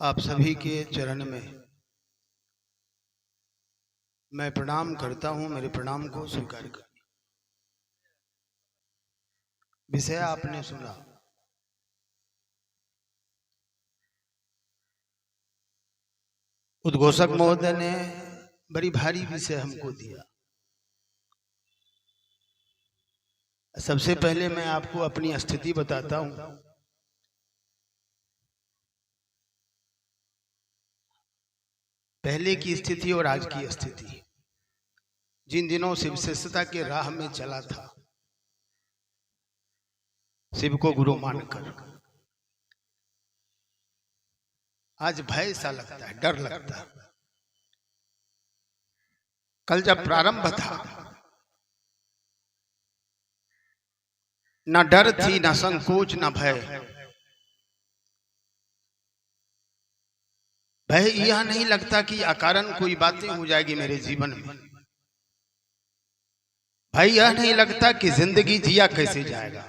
आप सभी के चरण में मैं प्रणाम करता हूं। मेरे प्रणाम को स्वीकार कर। विषय आपने सुना। उद्घोषक महोदय ने बड़ी भारी विषय हमको दिया। सबसे पहले मैं आपको अपनी स्थिति बताता हूं। पहले की स्थिति और आज की स्थिति। जिन दिनों शिव शिष्यता के राह में चला था, शिव को गुरु मानकर, आज भय सा लगता है, डर लगता है। कल जब प्रारंभ था, न डर थी, न संकोच, न भय। भय यह नहीं लगता कि अकारण कोई बातें हो जाएगी मेरे जीवन में। भय यह नहीं लगता कि जिंदगी जिया कैसे जाएगा।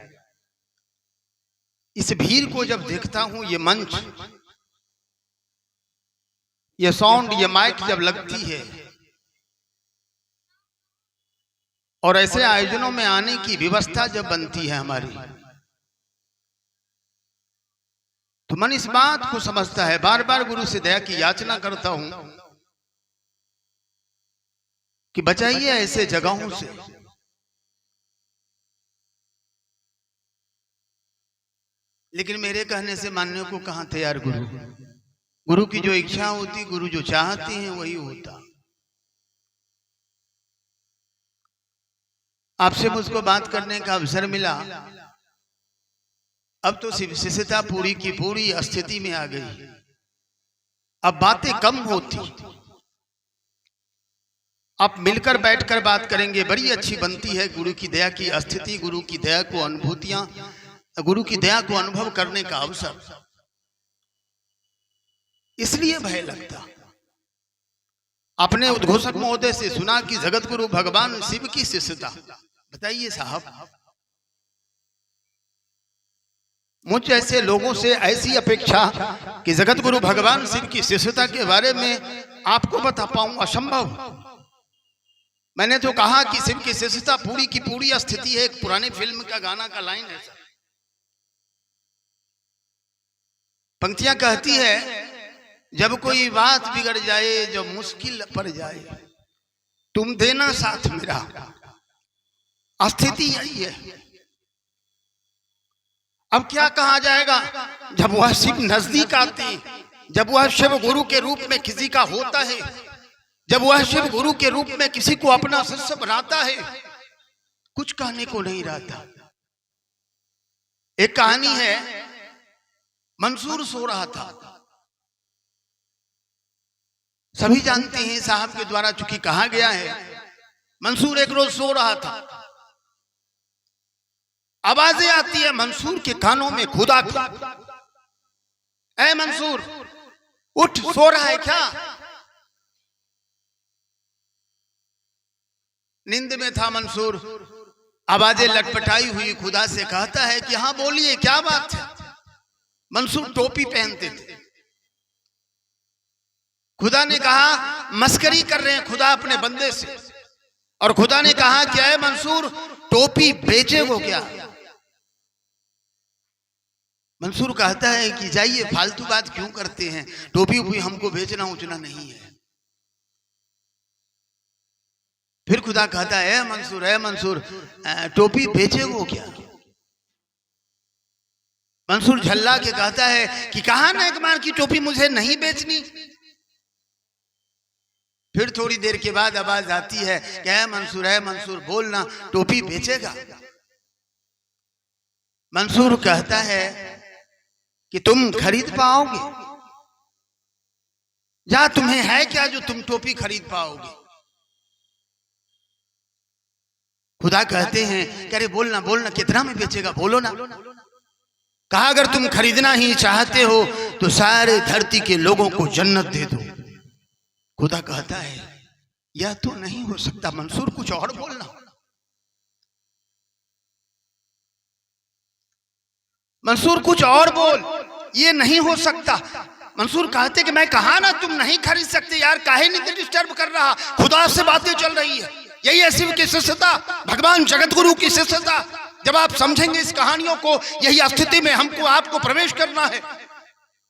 इस भीड़ को जब देखता हूं, ये मंच, ये साउंड, ये माइक जब लगती है और ऐसे आयोजनों में आने की व्यवस्था जब बनती है हमारी, तो मन इस बात को समझता है। बार बार गुरु से दया की याचना करता हूं कि बचाइए ऐसे जगहों से। लेकिन मेरे कहने से मानने को कहां तैयार गुरु। गुरु की जो इच्छा होती, गुरु जो चाहते हैं वही होता। आपसे मुझको बात करने का अवसर मिला। अब तो शिव शिष्यता पूरी की पूरी स्थिति में आ गई। अब बातें कम होती, आप मिलकर बैठकर बात करेंगे, बड़ी अच्छी बनती है। गुरु की दया की स्थिति, गुरु की दया को अनुभूतियां, गुरु की दया को अनुभव करने का अवसर। इसलिए भय लगता। आपने उद्घोषक महोदय से सुना कि जगत गुरु भगवान शिव की शिष्यता। बताइए साहब, मुझ जैसे लोगों से ऐसी अपेक्षा कि जगत गुरु भगवान शिव की शिष्यता के बारे में आपको बता पाऊं, असंभव। मैंने तो कहा कि शिव की शिष्यता पूरी की पूरी स्थिति है। एक पुराने फिल्म का गाना का लाइन है, पंक्तियां कहती है, जब कोई बात बिगड़ जाए, जब मुश्किल पड़ जाए, तुम देना साथ मेरा। स्थिति यही है। अब क्या कहा जाएगा, जब वह शिव नजदीक आते हैं, जब वह शिव गुरु के रूप में किसी का होता है, जब वह शिव गुरु के रूप में किसी को अपना शिष्य बनाता है, कुछ कहने को नहीं रहता। एक कहानी है, मंसूर सो रहा था। सभी जानते हैं, साहब के द्वारा चूंकि कहा गया है। मंसूर एक रोज सो रहा था। आवाजें आती है मंसूर के कानों में, खुदा की। ऐ मंसूर, उठ, सो रहा है क्या? नींद में था मंसूर। आवाजें लटपटाई हुई खुदा से कहता है कि हाँ बोलिए, क्या बात है। मंसूर टोपी पहनते थे। खुदा ने कहा, मस्करी कर रहे हैं खुदा अपने बंदे से। और खुदा ने कहा, क्या है मंसूर, टोपी बेचेगो क्या? मंसूर कहता है कि जाइए, फालतू बात क्यों करते हैं, टोपी भी हमको बेचना उचना नहीं है। फिर खुदा कहता है, मंसूर, टोपी बेचेगो क्या? मंसूर झल्ला के कहता है कि कहा ना एक बार की टोपी मुझे नहीं बेचनी। फिर थोड़ी देर के बाद आवाज आती है, क्या है मंसूर, बोलना, टोपी बेचेगा? मंसूर कहता है कि तुम खरीद पाओगे? या तुम्हें है क्या जो तुम टोपी खरीद पाओगे? खुदा कहते हैं, कह रहे बोलना, कितना में बेचेगा, बोलो ना। कहा, अगर तुम खरीदना ही चाहते हो तो सारे धरती के लोगों को जन्नत दे दो। खुदा कहता है, यह तो नहीं हो सकता मंसूर, कुछ और बोलना। मंसूर कुछ और बोल, ये नहीं हो सकता। मंसूर कहते कि मैं कहा ना तुम नहीं खरीद सकते यार, काहे नहीं डिस्टर्ब कर रहा, खुदा से बातें चल रही है। यही है शिव की शिष्यता, भगवान जगत गुरु की शिष्यता। जब आप समझेंगे इस कहानियों को, यही स्थिति में हमको आपको प्रवेश करना है।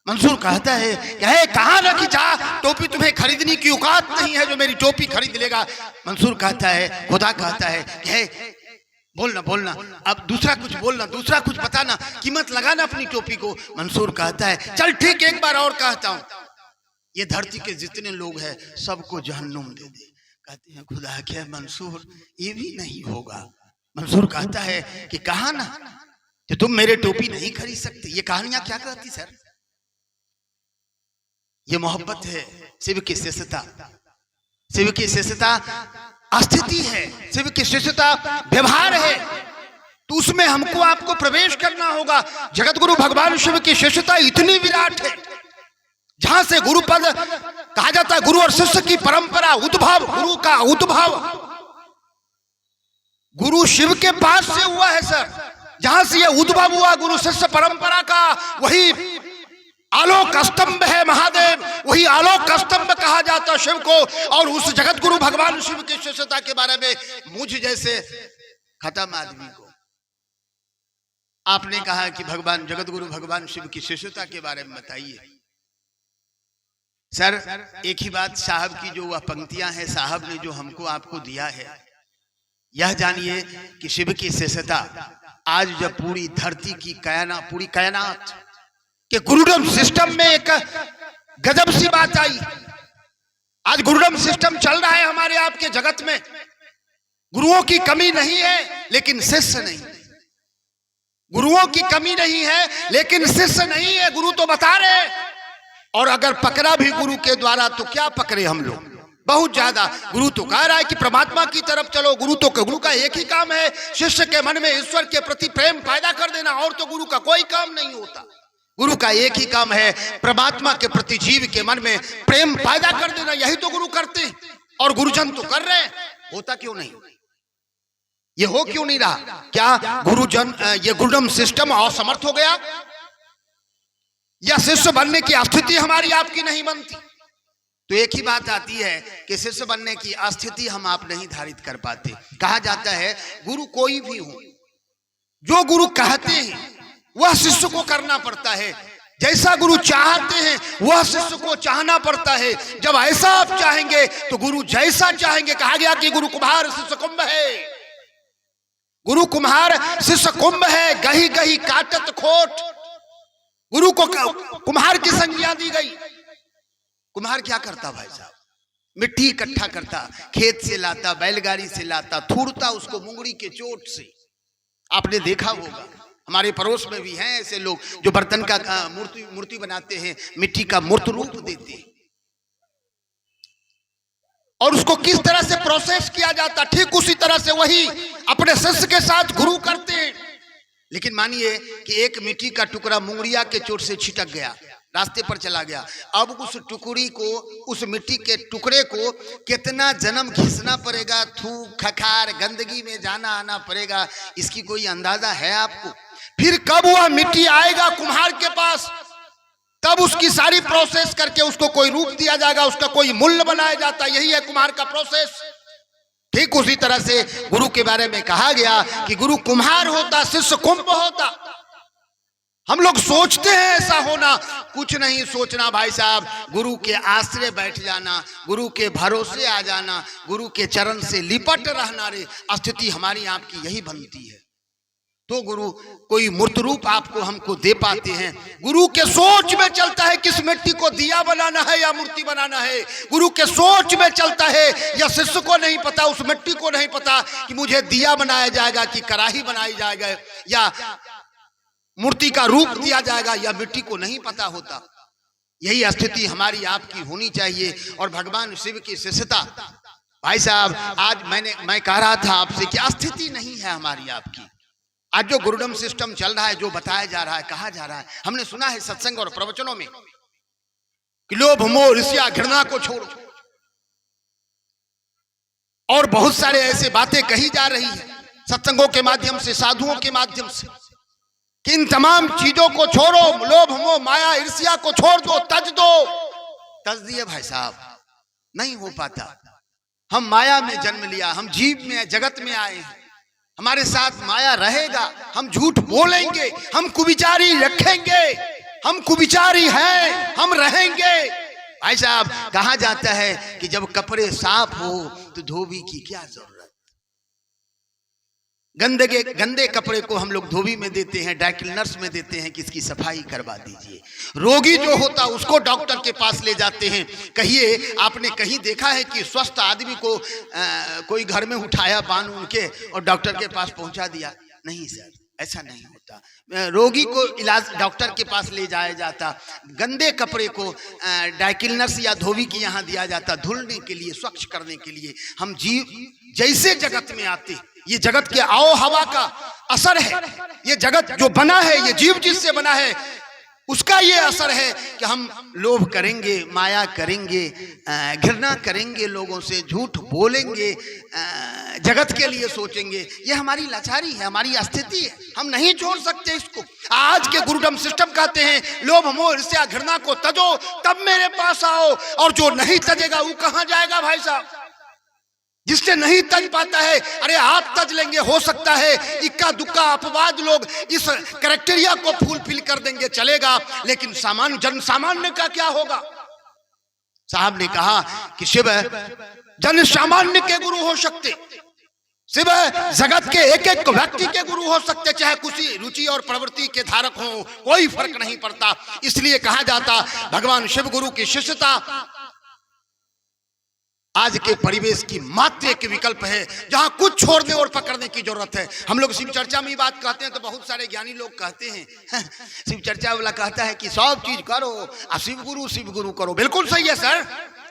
मंसूर कहता है कि कहाँ रखी जा टोपी, तुम्हें खरीदने की औकात नहीं है जो मेरी टोपी खरीद लेगा। मंसूर कहता है, खुदा कहता है कि बोलना बोलना, अब दूसरा कुछ बोलना, दूसरा कुछ बताना, कीमत लगाना अपनी टोपी को। मंसूर कहता है चल ठीक, एक बार और कहता हूं, ये धरती के जितने लोग हैं सबको जहन्नुम दे दे। कहते हैं खुदा क्या मंसूर, ये भी नहीं होगा। मंसूर कहता है कि कहा ना कि तुम मेरे टोपी नहीं खरीद सकते। ये कहानियां क्या कहती सर? ये मोहब्बत है, शिव की शिष्यता। शिव की शिष्यता स्थिति है, शिव की शिष्यता व्यवहार है, तो उसमें हमको आपको प्रवेश करना होगा। जगत गुरु भगवान शिव की शिष्यता इतनी विराट है, जहां से गुरु पद कहा जाता है, गुरु और शिष्य की परंपरा, उद्भव, गुरु का उद्भव गुरु शिव के पास से हुआ है सर। जहां से यह उद्भव हुआ गुरु शिष्य परंपरा का, वही आलोक स्तंभ है महादेव, वही आलोक स्तंभ कहा जाता शिव को। और उस जगत गुरु भगवान शिव की शिष्यता के बारे में मुझ जैसे खत्म आदमी को आपने कहा कि भगवान जगत गुरु भगवान शिव की शिष्यता के बारे में बताइए। सर एक ही बात, साहब की जो वह पंक्तियां हैं, साहब ने जो हमको आपको दिया है, यह जानिए कि शिव की शिष्यता आज जब पूरी धरती की पूरी कायनात कि गुरुडम सिस्टम में एक गजब सी बात आई। आज गुरुडम सिस्टम चल रहा है हमारे आपके जगत में। गुरुओं की कमी नहीं है लेकिन शिष्य नहीं, गुरुओं की कमी नहीं है लेकिन शिष्य नहीं है। गुरु तो बता रहे, और अगर पकड़ा भी गुरु के द्वारा तो क्या पकड़े हम लोग, बहुत ज्यादा। गुरु तो कह रहा है कि परमात्मा की तरफ चलो। गुरु का एक ही काम है, शिष्य के मन में ईश्वर के प्रति प्रेम पैदा कर देना, और तो गुरु का कोई काम नहीं होता। गुरु का एक ही काम है परमात्मा के प्रति जीव के मन में प्रेम पैदा कर देना, यही तो गुरु करते। और गुरुजन तो कर रहे, होता क्यों नहीं? ये हो क्यों नहीं रहा? क्या गुरुजन ये गुरुडम सिस्टम असमर्थ हो गया, या शिष्य बनने की स्थिति हमारी आपकी नहीं बनती? तो एक ही बात आती है कि शिष्य बनने की स्थिति हम आप नहीं धारित कर पाते। कहा जाता है गुरु कोई भी हो, जो गुरु कहते हैं वह शिष्य को करना पड़ता है। जैसा गुरु चाहते हैं वह शिष्य को चाहना पड़ता है। जब ऐसा आप चाहेंगे तो गुरु जैसा चाहेंगे। कहा गया कि गुरु कुम्हार शिष्य कुंभ है, गुरु कुम्हार शिष्य कुंभ है, गही गही काटत खोट। गुरु को कुम्हार की संज्ञा दी गई। कुम्हार क्या करता भाई साहब? मिट्टी इकट्ठा करता, खेत से लाता, बैलगाड़ी से लाता, थूरता उसको मुंगरी के चोट से। आपने देखा होगा, हमारे पड़ोस में भी हैं ऐसे लोग जो बर्तन का मूर्ति बनाते हैं, मिट्टी का मूर्त रूप देते हैं, और उसको किस तरह से प्रोसेस किया जाता, ठीक उसी तरह से वही अपने शिष्य के साथ गुरु करते हैं। लेकिन मानिए कि एक मिट्टी का टुकड़ा मुंगरिया के चोट से छिटक गया, रास्ते पर चला गया। अब उस टुकड़ी को, उस मिट्टी के टुकड़े को कितना जन्म घिसना पड़ेगा, थूक खखार गंदगी में जाना आना पड़ेगा, इसकी कोई अंदाजा है आपको? फिर कब वह मिट्टी आएगा कुम्हार के पास, तब उसकी सारी प्रोसेस करके उसको कोई रूप दिया जाएगा, उसका कोई मूल्य बनाया जाता। यही है कुम्हार का प्रोसेस। ठीक उसी तरह से गुरु के बारे में कहा गया कि गुरु कुम्हार होता, शिष्य कुंभ होता। हम लोग सोचते हैं ऐसा होना, कुछ नहीं सोचना भाई साहब। गुरु के आश्रय बैठ जाना, गुरु के भरोसे आ जाना, गुरु के चरण से लिपट रहना, रे स्थिति हमारी आपकी यही बनती है। तो गुरु कोई मूर्त रूप आपको हमको दे पाते हैं। गुरु के सोच में चलता है किस मिट्टी को दिया बनाना है या मूर्ति बनाना है। गुरु के सोच में चलता है, या शिष्य को नहीं पता, उस मिट्टी को नहीं पता कि मुझे दिया बनाया जाएगा कि कड़ाही बनाई जाएगा या मूर्ति का रूप दिया जाएगा, या मिट्टी को नहीं पता होता। यही स्थिति हमारी आपकी होनी चाहिए। और भगवान शिव की शिष्यता भाई साहब, आज मैं कह रहा था आपसे कि स्थिति नहीं है हमारी आपकी। आज जो गुरुडम सिस्टम चल रहा है, जो बताया जा रहा है, कहा जा रहा है, हमने सुना है सत्संग और प्रवचनों में कि लोभ मोह ईर्ष्या घृणा को छोड़ो, और बहुत सारे ऐसे बातें कही जा रही है सत्संगों के माध्यम से, साधुओं के माध्यम से। कि इन तमाम चीजों को छोड़ो, लोभ मोह माया ईर्ष्या को छोड़ दो, तज दो। तज दिए भाई साहब, नहीं हो पाता। हम माया में जन्म लिया, हम जीव में जगत में आए हैं, हमारे साथ माया रहेगा। हम झूठ बोलेंगे, हम कुविचारी रखेंगे, हम कुविचारी हैं, हम रहेंगे। भाई साहब कहा जाता है कि जब कपड़े साफ हो तो धोबी की क्या जरूरत। गंदे कपड़े को हम लोग धोबी में देते हैं, ड्राई क्लीनर्स में देते हैं कि इसकी सफाई करवा दीजिए। रोगी जो होता उसको डॉक्टर के पास ले जाते हैं। कहिए आपने कहीं देखा है कि स्वस्थ आदमी को कोई घर में उठाया बांध उनके और डॉक्टर के पास पहुंचा दिया? नहीं सर, ऐसा नहीं होता। रोगी को इलाज डॉक्टर के पास ले जाया जाता, गंदे कपड़े को ड्राई क्लीनर्स या धोबी के यहाँ दिया जाता, धुलने के लिए, स्वच्छ करने के लिए। हम जीव जैसे जगत में आते, ये जगत के आओ हवा का असर है। ये जगत जो बना है, ये जीव जिससे बना है, उसका ये असर है कि हम लोभ करेंगे, माया करेंगे, घृणा करेंगे लोगों से, झूठ बोलेंगे, जगत के लिए सोचेंगे। ये हमारी लाचारी है, हमारी स्थिति है, हम नहीं छोड़ सकते इसको। आज के गुरुडम सिस्टम कहते हैं लोभ मोह ईर्ष्या घृणा को तजो तब मेरे पास आओ, और जो नहीं तजेगा वो कहां जाएगा भाई साहब? जिससे नहीं तज पाता है, अरे आप तज लेंगे, हो सकता है इक्का दुक्का अपवाद लोग इस क्राइटेरिया को फुलफिल कर देंगे, चलेगा, लेकिन सामान्य जन सामान्य का क्या होगा? साहब ने कहा कि शिव जन सामान्य के गुरु हो सकते, शिव जगत के एक एक व्यक्ति के गुरु हो सकते, चाहे कुछ रुचि और प्रवृत्ति के धारक हो, कोई फर्क नहीं पड़ता। इसलिए कहा जाता भगवान शिव गुरु की शिष्यता आज के परिवेश की मात्र एक विकल्प है, जहां कुछ छोड़ने और पकड़ने की जरूरत है। हम लोग शिव चर्चा में बात कहते हैं तो बहुत सारे ज्ञानी लोग कहते हैं, शिव चर्चा वाला कहता है कि सब चीज करो और शिव गुरु करो। बिल्कुल सही है सर,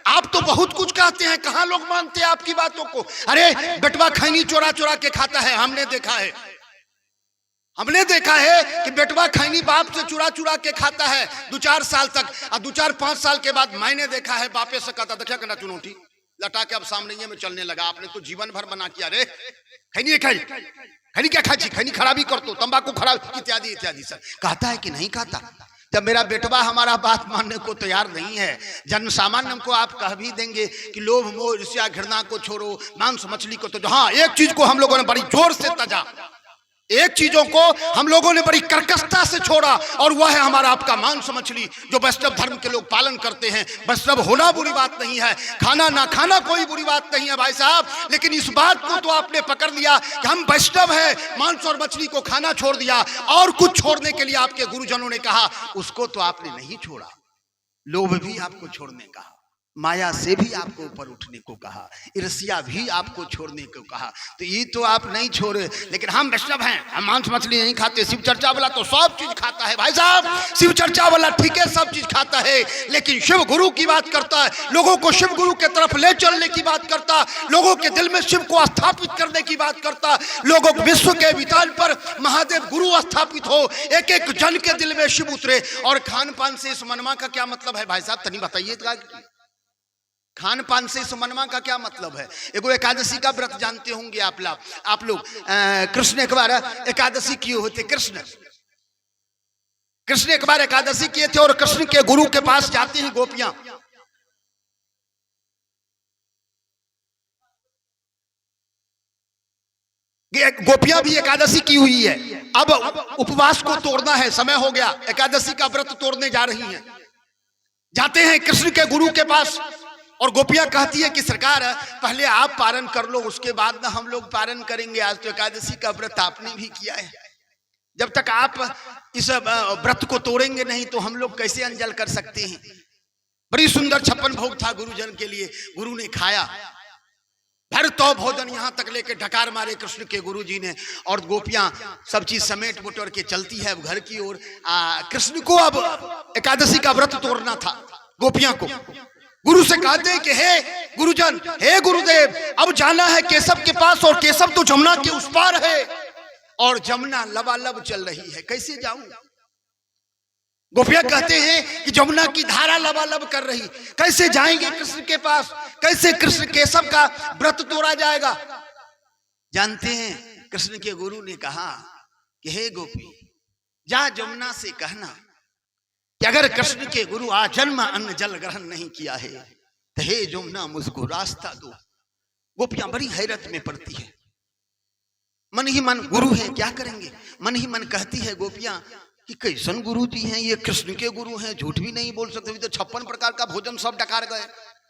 आप तो बहुत कुछ कहते हैं, कहां लोग मानते हैं आपकी बातों को? अरे बेटवा खैनी चोरा चोरा के खाता है, हमने देखा है कि बेटवा खैनी बाप से चुरा चुरा के खाता है 2-4 साल तक, और 2-4-5 साल के बाद मैंने देखा है बापे से कहता देखा करना चुनौती लटा के अब सामने में चलने लगा। आपने तो जीवन भर बना किया, रे खैनी क्या खाची, खैनी खराबी कर तो, तंबाकू खराब इत्यादि इत्यादि। सर कहता है कि नहीं कहता? जब मेरा बेटवा हमारा बात मानने को तैयार नहीं है, जन सामान्य को आप कह भी देंगे कि लोभ मोह ईर्ष्या घृणा को छोड़ो, मांस मछली को तो, हाँ एक चीज को हम लोगों ने बड़ी जोर से तजा, एक चीजों को हम लोगों ने बड़ी कर्कशता से छोड़ा, और वह है हमारा आपका मांस मछली, जो वैष्णव धर्म के लोग पालन करते हैं। वैष्णव होना बुरी बात नहीं है, खाना ना खाना कोई बुरी बात नहीं है भाई साहब, लेकिन इस बात को तो आपने पकड़ लिया कि हम वैष्णव है, मांस और मछली को खाना छोड़ दिया, और कुछ छोड़ने के लिए आपके गुरुजनों ने कहा, उसको तो आपने नहीं छोड़ा। लोभ भी आपको छोड़ने कहा, माया से भी आपको ऊपर उठने को कहा, ईर्ष्या भी आपको छोड़ने को कहा, तो ये तो आप नहीं छोड़े। लेकिन हम वैष्णव हैं, हम मांस मछली नहीं खाते। शिव चर्चा वाला तो सब चीज खाता है भाई साहब, शिव चर्चा वाला ठीक है सब चीज खाता है, लेकिन शिव गुरु की बात करता है, लोगों को शिव गुरु के तरफ ले चलने की बात करता, लोगों के दिल में शिव को स्थापित करने की बात करता, लोगों को विश्व के विताल पर महादेव गुरु स्थापित हो, एक एक जन के दिल में शिव उतरे। और खान पान से इस मनमा का क्या मतलब है भाई साहब, तनी बताइए। खान पान से इस मनमा का क्या मतलब है? एगो एकादशी का व्रत जानते होंगे आप लोग। कृष्ण एक बार एकादशी किए होते, कृष्ण एक बार एकादशी किए थे, और कृष्ण के गुरु के पास जाती हैं गोपियां। गोपियां भी एकादशी की हुई है, अब उपवास को तोड़ना है, समय हो गया, एकादशी का व्रत तोड़ने जा रही हैं। जाते हैं कृष्ण के गुरु के पास, और गोपियां कहती है कि सरकार पहले आप पारण कर लो, उसके बाद ना हम लोग पारण करेंगे। आज तो एकादशी का व्रत आपने भी किया है, जब तक आप इस व्रत को तोड़ेंगे नहीं तो हम लोग कैसे अंजल कर सकते हैं। बड़ी सुंदर 56 भोग था गुरुजन के लिए, गुरु ने खाया, भर तो भोजन यहाँ तक लेके ढकार मारे कृष्ण के गुरु जी ने, और गोपियां सब चीज समेट बुटोर के चलती है अब घर की ओर। कृष्ण को अब एकादशी का व्रत तोड़ना था। गोपियां को गुरु से कहते हैं कि हे गुरुजन, हे गुरुदेव, अब जाना है केशव के पास, और केशव तो जमुना के उस पार है, और जमुना लबालब चल रही है, कैसे जाऊं? गोपियां कहते हैं कि जमुना की धारा लबालब कर रही, कैसे जाएंगे कृष्ण के पास, कैसे कृष्ण केशव का व्रत तोड़ा जाएगा? जानते हैं कृष्ण के गुरु ने कहा कि हे गोपी, जा जमुना से कहना कि अगर कृष्ण के गुरु आजन्म अन्न जल ग्रहण नहीं किया है तो हे जमुना मुझको रास्ता दो। गोपियां बड़ी हैरत में पड़ती है, मन ही मन गुरु है क्या करेंगे, मन ही मन कहती है गोपियां कि कैसन गुरु जी हैं ये, कृष्ण के गुरु हैं, झूठ भी नहीं बोल सकते, तो 56 प्रकार का भोजन सब डकार गए।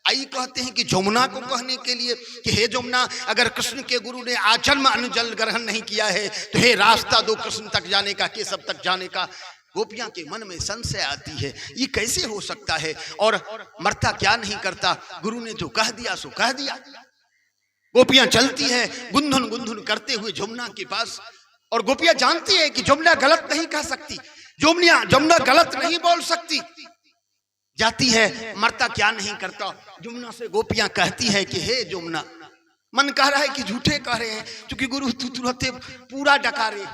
आई कहते हैं कि जमुना को कहने के लिए कि हे जमुना अगर कृष्ण के गुरु ने आजन्म अन्न जल ग्रहण नहीं किया है तो हे रास्ता दो कृष्ण तक जाने का, केशव तक जाने का। गोपियां के मन में संशय आती है, ये कैसे हो सकता है, और मरता क्या नहीं करता, गुरु ने जो कह दिया सो कह दिया। गोपियां चलती है गुंधुन गुंधुन करते हुए जमुना के पास, और गोपियां जानती है कि जमुना गलत नहीं कह सकती, जमुना गलत नहीं बोल सकती। जाती है, मरता क्या नहीं करता, जमुना से गोपियां कहती है कि हे जमुना, मन कह रहा है कि झूठे कह रहे हैं क्योंकि गुरु तू तुरंत पूरा डकारे,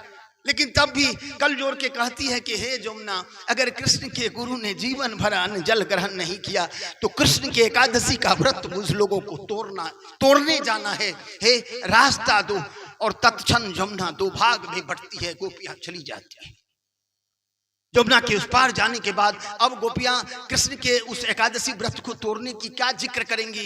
लेकिन तब भी कल जोड़ के कहती है कि हे जमुना अगर कृष्ण के गुरु ने जीवन भर अन्न जल ग्रहण नहीं किया तो कृष्ण के एकादशी का व्रत मुझ लोगों को तोड़ने जाना है, हे रास्ता दो। और तत्क्षण जमुना दो भाग में बंटती है, गोपियां चली जाती है। जमुना के उस पार जाने के बाद अब गोपियां कृष्ण के उस एकादशी व्रत को तोड़ने की क्या जिक्र करेंगी,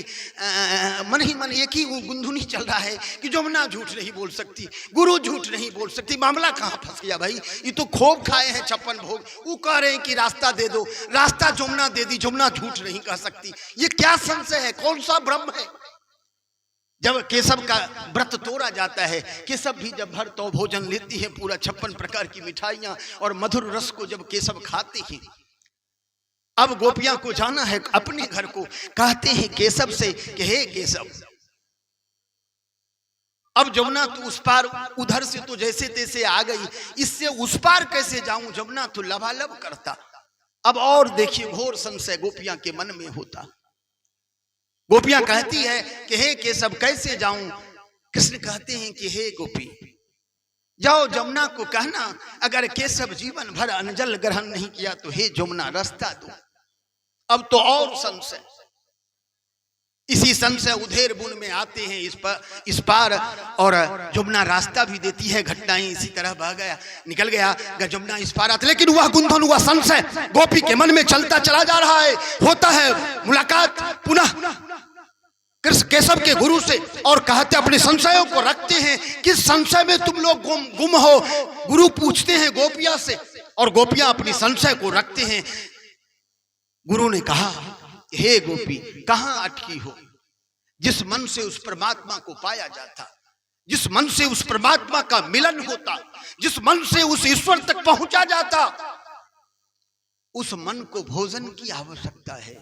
मन ही मन एक ही गुंधुनी चल रहा है कि जमुना झूठ नहीं बोल सकती, गुरु झूठ नहीं बोल सकती। मामला कहाँ फंस गया भाई, ये तो खूब खाए हैं 56 भोग, वो कह रहे हैं कि रास्ता दे दो, रास्ता जमुना दे दी, जमुना झूठ नहीं कह सकती। ये क्या संशय है, कौन सा ब्रह्म है। जब केशव का व्रत तोड़ा जाता है, केशव भी जब भर तो भोजन लेती है, पूरा 56 प्रकार की मिठाइयां और मधुर रस को जब केशव खाते हैं, अब गोपियां को जाना है अपने घर को, कहते हैं केशव से कि हे केशव, अब जमुना तो उस पार, उधर से तो जैसे तैसे आ गई, इससे उस पार कैसे जाऊं, जमुना तो लबालब करता। अब और देखिए घोर संशय गोपियां के मन में होता। गोपियां कहती है कि हे केशव कैसे जाऊं, कृष्ण कहते हैं कि हे गोपी जाओ जमुना को कहना अगर केशव जीवन भर अन्न जल ग्रहण नहीं किया तो हे जमुना रास्ता दो। अब तो और संशय, इसी संशय उधेर बुन में आते हैं इस पार, और जमुना रास्ता भी देती है। घटनाएं इसी तरह बह गया, निकल गया जमुना इस पार आते, लेकिन वह गुंधन हुआ संशय गोपी के मन में चलता चला जा रहा है। होता है मुलाकात पुनः कृष्ण केशव के गुरु से, और कहते अपने संशयों को रखते हैं, किस संशय में तुम लोग गुम हो। गुरु पूछते हैं गोपियां से, और गोपियां अपनी संशय को रखते हैं। गुरु ने कहा हे गोपी कहां अटकी हो, जिस मन से उस परमात्मा को पाया जाता, जिस मन से उस परमात्मा का मिलन होता, जिस मन से उस ईश्वर तक पहुंचा जाता, उस मन को भोजन की आवश्यकता है।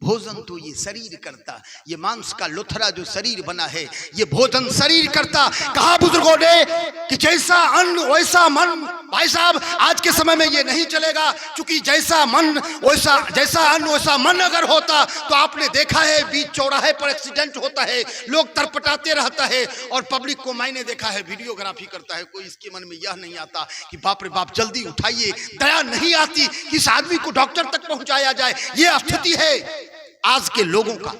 भोजन तो ये शरीर करता, ये मांस का लुथरा जो शरीर बना है ये भोजन शरीर करता। कहा बुजुर्गों ने कि जैसा अन्न वैसा मन। भाई साहब आज के समय में ये नहीं चलेगा, क्योंकि जैसा मन वैसा, जैसा अन्न वैसा मन अगर होता तो आपने देखा है बीच चौराहे पर एक्सीडेंट होता है, लोग तरपटाते रहता है, और पब्लिक को मैंने देखा है वीडियोग्राफी करता है। कोई इसके मन में यह नहीं आता कि बाप रे बाप जल्दी उठाइए, दया नहीं आती कि इस आदमी को डॉक्टर तक पहुंचाया जाए। ये स्थिति है आज के लोगों का।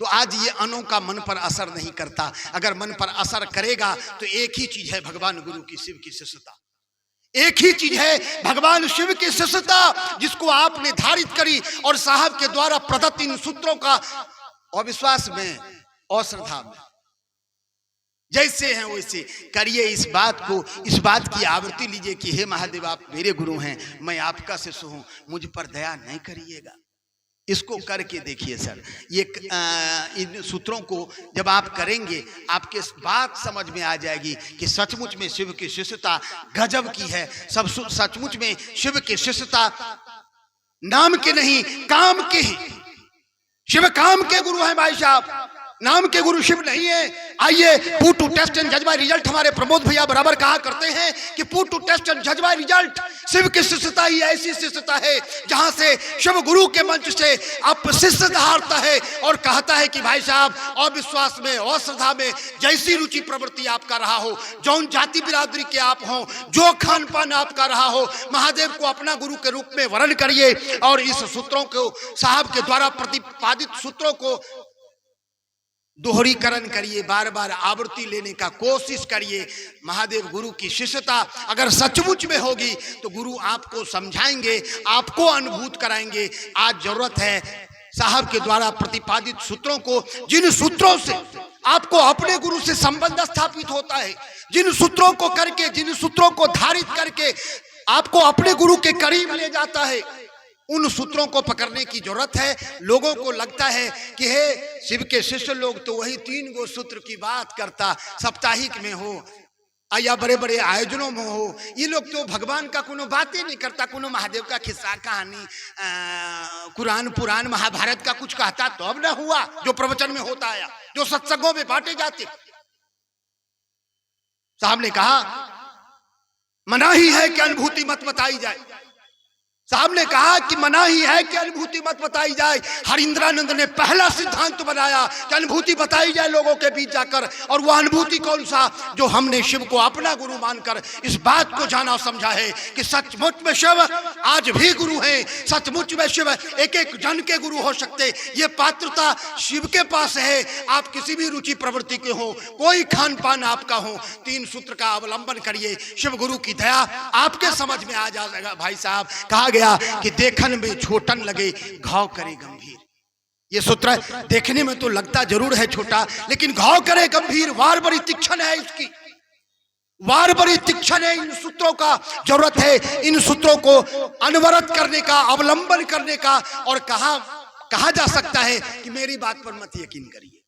तो आज ये अनों का मन पर असर नहीं करता। अगर मन पर असर करेगा तो एक ही चीज है भगवान गुरु की, शिव की शिष्यता। एक ही चीज है भगवान शिव की शिष्यता, जिसको आपने धारित करी, और साहब के द्वारा प्रदत्त इन सूत्रों का अविश्वास में और श्रद्धा में जैसे हैं वैसे करिए। इस बात की आवृत्ति लीजिए कि हे महादेव आप मेरे गुरु हैं, मैं आपका शिष्य हूं, मुझ पर दया नहीं करिएगा। इसको करके देखिए सर, ये इन सूत्रों को जब आप करेंगे आपके बात समझ में आ जाएगी कि सचमुच में शिव की शिष्यता गजब की है। सब सचमुच में शिव की शिष्यता नाम के नहीं काम के ही। शिव काम के गुरु हैं भाई साहब, नाम के गुरु शिव नहीं है। आइए पुट टू टेस्ट एंड जज बाय रिजल्ट, हमारे प्रमोद भैया बराबर कहा करते हैं कि पुट टू टेस्ट एंड जज बाय रिजल्ट। शिव की शिष्यता ही ऐसी शिष्यता है जहां से शिव गुरु के मंच से आप शिष्य धारता है और कहता है कि भाई साहब अविश्वास में और श्रद्धा में जैसी रुचि प्रवृत्ति आपका रहा हो, जौन जाति बिरादरी के आप हो, जो खान पान आपका रहा हो, महादेव को अपना गुरु के रूप में वर्ण करिए। और इस सूत्रों को साहब के द्वारा प्रतिपादित सूत्रों को दोहरीकरण करिए, बार बार आवृत्ति लेने का कोशिश करिए। महादेव गुरु की शिष्यता अगर सचमुच में होगी तो गुरु आपको समझाएंगे, आपको अनुभूत कराएंगे। आज जरूरत है साहब के द्वारा प्रतिपादित सूत्रों को, जिन सूत्रों से आपको अपने गुरु से संबंध स्थापित होता है, जिन सूत्रों को करके, जिन सूत्रों को धारित करके आपको अपने गुरु के करीब ले जाता है, उन सूत्रों को पकड़ने की जरूरत है। लोगों को लगता है कि हे शिव के शिष्य लोग तो वही 3 गो सूत्र की बात करता, साप्ताहिक में हो या बड़े बड़े आयोजनों में हो, ये लोग तो भगवान का कोनो बातें नहीं करता, कोनो महादेव का किस्सा कहानी कुरान पुराण महाभारत का कुछ कहता तो अब न हुआ जो प्रवचन में होता आया, जो सत्संगों में बांटे जाते। साहब ने कहा मना ही है कि अनुभूति मत बताई जाए। साहब ने कहा कि मना ही है कि अनुभूति मत बताई जाए। हरिंद्रानंद ने पहला सिद्धांत बनाया कि अनुभूति बताई जाए लोगों के बीच जाकर, और वह अनुभूति कौन सा? जो हमने शिव को अपना गुरु मानकर इस बात को जाना और समझा है कि सचमुच में शिव आज भी गुरु हैं, सचमुच में शिव एक एक जन के गुरु हो सकते। ये पात्रता शिव के पास है। आप किसी भी रुचि प्रवृत्ति के हो, कोई खान पान आपका हो, 3 सूत्र का अवलंबन करिए, शिव गुरु की दया आपके समझ में आ जाएगा। भाई साहब, कहा गया कि देखन में छोटन लगे घाव करे गंभीर। ये सूत्र देखने में तो लगता जरूर है छोटा, लेकिन घाव करे गंभीर। वार बड़ी तीक्ष्ण है इसकी, वार बड़ी तीक्ष्ण है। इन सूत्रों का जरूरत है, इन सूत्रों को अनवरत करने का, अवलंबन करने का। और कहा जा सकता है कि मेरी बात पर मत यकीन करिए,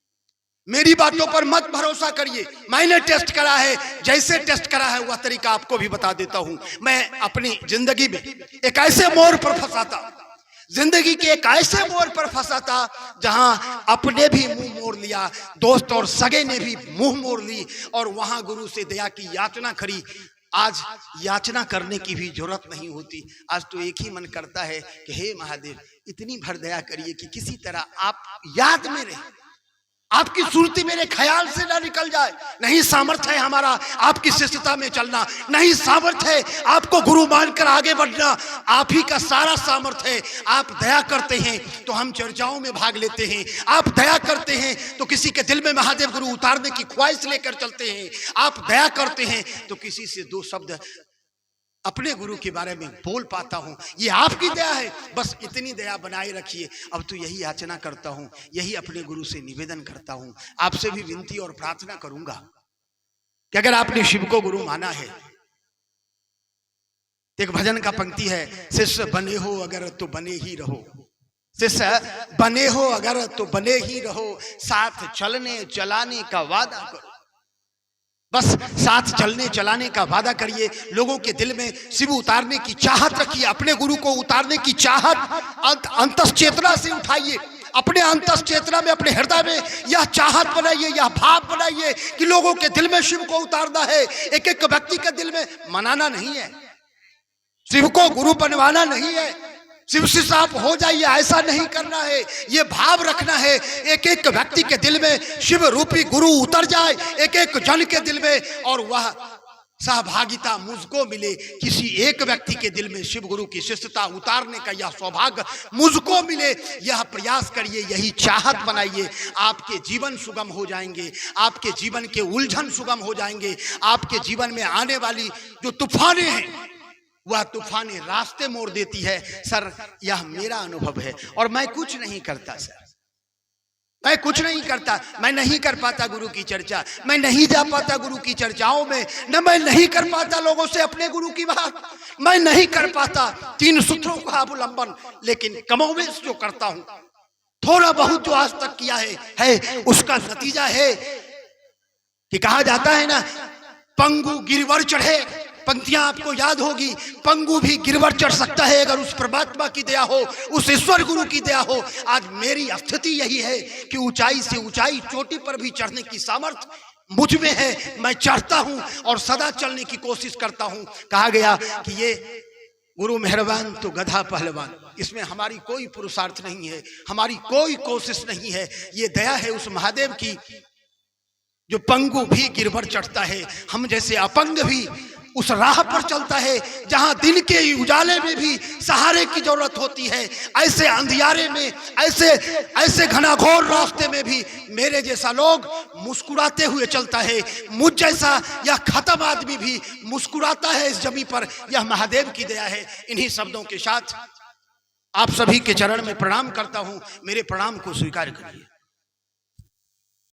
मेरी बातों पर मत भरोसा करिए। मैंने टेस्ट करा है, जैसे टेस्ट करा है वह तरीका आपको भी बता देता हूं। मैं अपनी जिंदगी में एक ऐसे मोड़ पर फंसा था, जिंदगी के एक ऐसे मोड़ पर फंसा था जहां अपने भी मुंह मोड़ लिया, दोस्त और सगे ने भी मुंह मोड़ ली, और वहां गुरु से दया की याचना करी। आज याचना करने की भी जरूरत नहीं होती। आज तो एक ही मन करता है कि हे महादेव इतनी भर दया करिए कि किसी तरह आप याद में रहे, आपकी सुरती मेरे ख्याल से ना निकल जाए। नहीं सामर्थ्य है हमारा आपकी शिष्यता में चलना, नहीं सामर्थ्य है आपको गुरु मानकर आगे बढ़ना, आप ही का सारा सामर्थ्य है। आप दया करते हैं तो हम चर्चाओं में भाग लेते हैं, आप दया करते हैं तो किसी के दिल में महादेव गुरु उतारने की ख्वाहिश लेकर चलते हैं, आप दया करते हैं तो किसी से 2 शब्द अपने गुरु के बारे में बोल पाता हूं। ये आपकी दया है, बस इतनी दया बनाए रखिए। अब तो यही याचना करता हूं, यही अपने गुरु से निवेदन करता हूं, आपसे भी विनती और प्रार्थना करूंगा कि अगर आपने शिव को गुरु माना है, एक भजन का पंक्ति है, शिष्य बने हो अगर तो बने ही रहो, शिष्य बने हो अगर तो बने ही रहो, साथ चलने चलाने का वादा करो। बस साथ चलने चलाने का वादा करिए। लोगों के दिल में शिव उतारने की चाहत रखिए, अपने गुरु को उतारने की चाहत अंतश्चेतना से उठाइए। अपने अंतश्चेतना में, अपने हृदय में यह चाहत बनाइए, यह भाव बनाइए कि लोगों के दिल में शिव को उतारना है। एक एक व्यक्ति के दिल में मनाना नहीं है, शिव को गुरु बनवाना नहीं है, शिव से आप हो जाइए ऐसा नहीं करना है। ये भाव रखना है एक एक व्यक्ति के दिल में शिव रूपी गुरु उतर जाए, एक एक जन के दिल में, और वह सहभागिता मुझको मिले। किसी एक व्यक्ति के दिल में शिव गुरु की शिष्यता उतारने का यह सौभाग्य मुझको मिले, यह प्रयास करिए, यही चाहत बनाइए। आपके जीवन सुगम हो जाएंगे, आपके जीवन के उलझन सुगम हो जाएंगे। आपके जीवन में आने वाली जो तूफानें हैं वह तूफानें रास्ते मोड़ देती है। सर यह मेरा अनुभव है, और मैं कुछ नहीं करता सर, मैं कुछ नहीं करता। मैं नहीं कर पाता गुरु की चर्चा, मैं नहीं जा पाता गुरु की चर्चाओं में, न मैं नहीं कर पाता लोगों से अपने गुरु की बात, मैं नहीं कर पाता 3 सूत्रों का अवलंबन। लेकिन कमोवेश जो करता हूं, थोड़ा बहुत जो आज तक किया है उसका नतीजा है कि कहा जाता है ना, पंगु गिरवर चढ़े। पंक्तियां आपको याद होगी, पंगु भी गिरवर चढ़ सकता है अगर उस परमात्मा की दया हो, उस ईश्वर गुरु की दया हो। आज मेरी स्थिति यही है कि ऊंचाई से ऊंचाई चोटी पर भी चढ़ने की सामर्थ्य मुझ में है। मैं चढ़ता हूं और सदा चलने की कोशिश करता हूं। कहा गया कि ये गुरु मेहरबान तो गधा पहलवान, इसमें हमारी कोई पुरुषार्थ नहीं है, हमारी कोई कोशिश नहीं है। ये दया है उस महादेव की जो पंगु भी गिरवर चढ़ता है। हम जैसे अपंग भी उस राह पर चलता है जहां दिन के उजाले में भी सहारे की जरूरत होती है। ऐसे अंधियारे में, ऐसे घनाघोर रास्ते में भी मेरे जैसा लोग मुस्कुराते हुए चलता है। मुझ जैसा यह खत्म आदमी भी मुस्कुराता है इस जमी पर, यह महादेव की दया है। इन्हीं शब्दों के साथ आप सभी के चरण में प्रणाम करता हूं, मेरे प्रणाम को स्वीकार करिए।